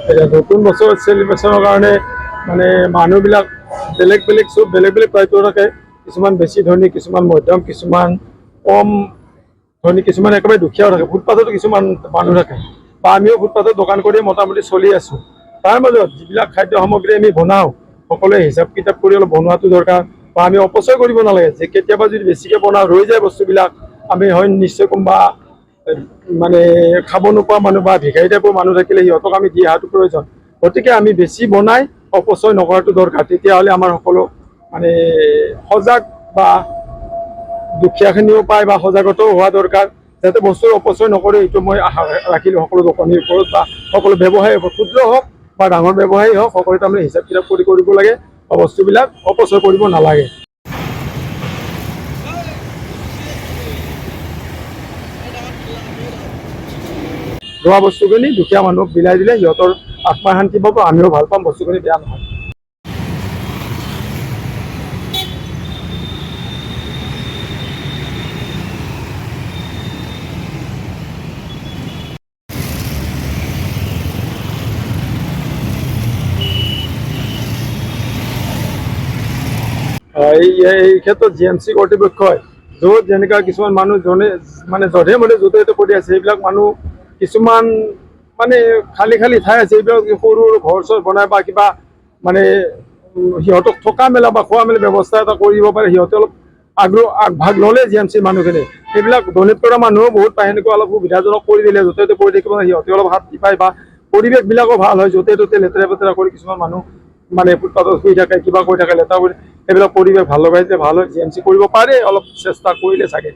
নতুন বছৰ চেলিব্ৰেশ্যনৰ কাৰণে মানে মানুহবিলাক বেলেগ বেলেগ চব বেলেগ বেলেগ প্ৰায়টো থাকে। কিছুমান বেছি ধনী, কিছুমান মধ্যম, কিছুমান কম ধনী, কিছুমান একেবাৰে দুখীয়াও থাকে। ফুটপাথতো কিছুমান মানুহ থাকে বা আমিও ফুটপাথত দোকান কৰি মোটামুটি চলি আছোঁ। তাৰ মাজত যিবিলাক খাদ্য সামগ্ৰী আমি বনাওঁ সকলোৱে হিচাপ কিতাপ কৰি অলপ বনোৱাটো দৰকাৰ বা আমি অপচয় কৰিব নালাগে। যে কেতিয়াবা যদি বেছিকৈ বনাওঁ ৰৈ যায় বস্তুবিলাক, আমি হয় নিশ্চয় কোনোবা মানে খাব নোপোৱা মানুহ বা ভিখাৰী টাইপৰ মানুহ থাকিলে সিহঁতক আমি দি অহাটো প্ৰয়োজন। গতিকে আমি বেছি বনাই অপচয় নকৰাটো দৰকাৰ। তেতিয়াহ'লে আমাৰ সকলো মানে সজাগ বা দুখীয়াখিনিও পায় বা সজাগতাও হোৱা দৰকাৰ, যাতে বস্তুৰ অপচয় নকৰে। এইটো মই আশা ৰাখিলোঁ সকলো দোকানীৰ ওপৰত বা সকলো ব্যৱসায়ী ক্ষুদ্ৰ হওক বা ডাঙৰ ব্যৱসায়ী হওক, সকলোৱে তাৰমানে হিচাপ কিতাপ কৰি কৰিব লাগে বা বস্তুবিলাক অপচয় কৰিব নালাগে। লোৱা বস্তুখিনি দুখীয়া মানুহক বিলাই দিলে সিহঁতৰ আত্মা শান্তি পাব, আমিও ভাল পাম, বস্তুখিনি বেয়া নহয়। এই ক্ষেত্ৰত GMC কৰ্তৃপক্ষই য'ত যেনেকুৱা কিছুমান মানুহ জনে মানে যধে মধে য'তে ত'তে পৰি আছে, সেইবিলাক মানুহ কিছুমান মানে খালী খালী ঠাই আছে, এইবিলাক সৰু সৰু ঘৰ চৰ বনাই বা কিবা মানে সিহঁতক থকা মেলা বা খোৱা মেলা ব্যৱস্থা এটা কৰিব পাৰে। সিহঁতে অলপ আগভাগ ল'লে GMC মানুহখিনি, সেইবিলাক ডনেট কৰা মানুহো বহুত পায়। সেনেকুৱা অলপ সুবিধাজনক কৰি দিলে য'তে ত'তে পৰি থাকিব সিহঁতে অলপ শান্তি পায় বা পৰিৱেশবিলাকো ভাল হয়। য'তে ত'তে লেতেৰা পেতেৰা কৰি কিছুমান মানুহ মানে ফুটপাথত শুই থাকে, কিবা কৰি থাকে, লেতেৰা কৰি, সেইবিলাক পৰিৱেশ ভাল লগাইছে ভাল হয়। GMC কৰিব পাৰে অলপ চেষ্টা কৰিলে চাগে।